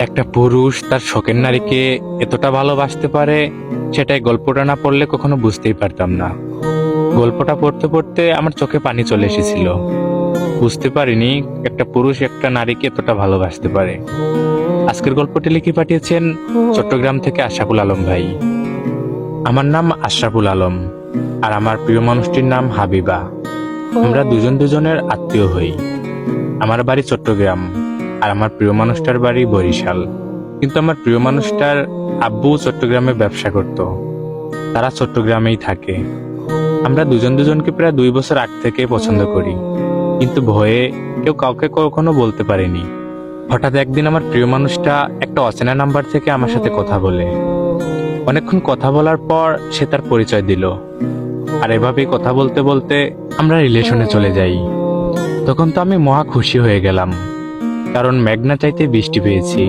একটা পুরুষ তার শখের নারীকে এতটা ভালোবাসতে পারে, সেটাই গল্পটা না পড়লে কখনো বুঝতেই পারতাম না। গল্পটা পড়তে পড়তে আমার চোখে পানি চলে এসেছিল। বুঝতে পারিনি একটা পুরুষ একটা নারীকে এতটা ভালোবাসতে পারে। আজকের গল্পটি লিখে পাঠিয়েছেন চট্টগ্রাম থেকে আশরাফুল আলম ভাই। আমার নাম আশরাফুল আলম, আর আমার প্রিয় মানুষটির নাম হাবিবা। আমরা দুজন দুজনের আত্মীয় হই। আমার বাড়ি চট্টগ্রাম, আর আমার প্রিয় মানুষটার বাড়ি বরিশাল। কিন্তু আমার প্রিয় মানুষটার আব্বু চট্টগ্রামে ব্যবসা করত, তারা চট্টগ্রামেই থাকে। আমরা দুজন দুজনকে প্রায় 2 বছর আগ থেকে পছন্দ করি, কিন্তু ভয়ে কেউ কাউকে কখনো বলতে পারেনি। হঠাৎ একদিন আমার প্রিয় মানুষটা একটা অচেনা নাম্বার থেকে আমার সাথে কথা বলে। অনেকক্ষণ কথা বলার পর সে তার পরিচয় দিল, আর এভাবেই কথা বলতে বলতে আমরা রিলেশনে চলে যাই। তখন তো আমি মহা খুশি হয়ে গেলাম, কারণ মেঘনা চাইতে বৃষ্টি পেয়েছি।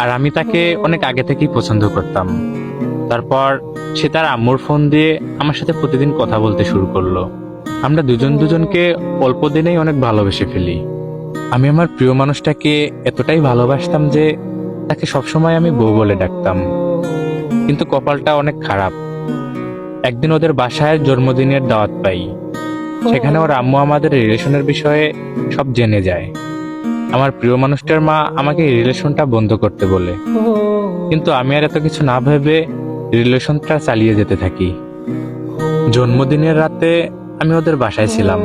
আর আমি তাকে অনেক আগে থেকেই পছন্দ করতাম। তারপর সে তার আম্মুর ফোন দিয়ে আমার সাথে প্রতিদিন কথা বলতে শুরু করলো। আমরা দুজন দুজনকে অল্প দিনেই অনেক ভালোবেসে ফেলি। আমি আমার প্রিয় মানুষটাকে এতটাই ভালোবাসতাম যে তাকে সবসময় আমি বউ বলে ডাকতাম। কিন্তু কপালটা অনেক খারাপ। একদিন ওদের বাসায় জন্মদিনের দাওয়াত পাই। সেখানে ওর আম্মু আমাদের রিলেশনের বিষয়ে সব জেনে যায়। আমার প্রিয় মানুষটার মা আমাকে এই রিলেশনটা বন্ধ করতে বলে, কিন্তু আমি আর এত কিছু না ভেবে রিলেশনটা চালিয়ে যেতে থাকি। জন্মদিনের রাতে আমি ওদের বাসায় ছিলাম,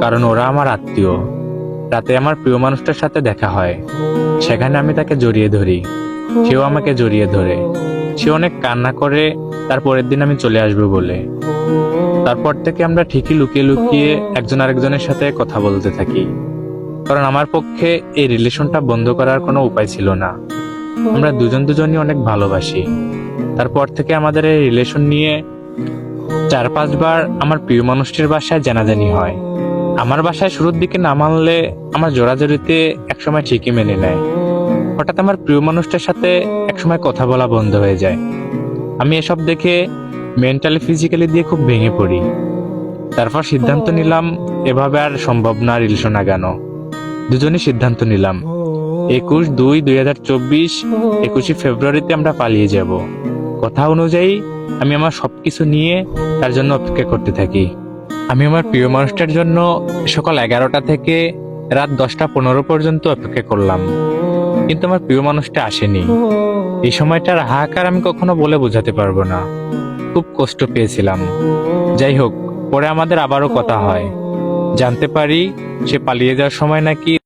কারণ ওরা আমার আত্মীয়। রাতে আমার প্রিয় মানুষটার সাথে দেখা হয়। সেখানে আমি তাকে জড়িয়ে ধরি, সেও আমাকে জড়িয়ে ধরে। সে অনেক কান্না করে তার পরের দিন আমি চলে আসবো বলে। তারপর থেকে আমরা ঠিকই লুকিয়ে লুকিয়ে একজন আরেকজনের সাথে কথা বলতে থাকি, কারণ আমার পক্ষে এই রিলেশনটা বন্ধ করার কোনো উপায় ছিল না। আমরা দুজন দুজনই অনেক ভালোবাসি। তারপর থেকে আমাদের এই রিলেশন নিয়ে 4-5 বার আমার প্রিয় মানুষটির বাসায় জানাজানি হয়। আমার বাসায় শুরুর দিকে না মানলে আমার জোরাজোরিতে একসময় ঠিকই মেনে নেয়। হঠাৎ আমার প্রিয় মানুষটার সাথে একসময় কথা বলা বন্ধ হয়ে যায়। আমি এসব দেখে মেন্টালি ফিজিক্যালি দিয়ে খুব ভেঙে পড়ি। তারপর সিদ্ধান্ত নিলাম এভাবে আর সম্ভব না রিলেশন আগানো। দুজনই সিদ্ধান্ত নিলাম 21/2/2024 21শে ফেব্রুয়ারিতে আমরা পালিয়ে যাব। কথা অনুযায়ী আমি আমার সবকিছু নিয়ে তার জন্য অপেক্ষা করতে থাকি। আমি আমার প্রিয় মানুষটার জন্য সকাল 11টা থেকে রাত 10টা 15 পর্যন্ত অপেক্ষা করলাম, কিন্তু আমার প্রিয় মানুষটা আসেনি। এই সময়টার হাহাকার আমি কখনো বলে বোঝাতে পারবো না। খুব কষ্ট পেয়েছিলাম। যাই হোক, পরে আমাদের আবারও কথা হয়। জানতে পারি সে পালিয়ে যাওয়ার সময় নাকি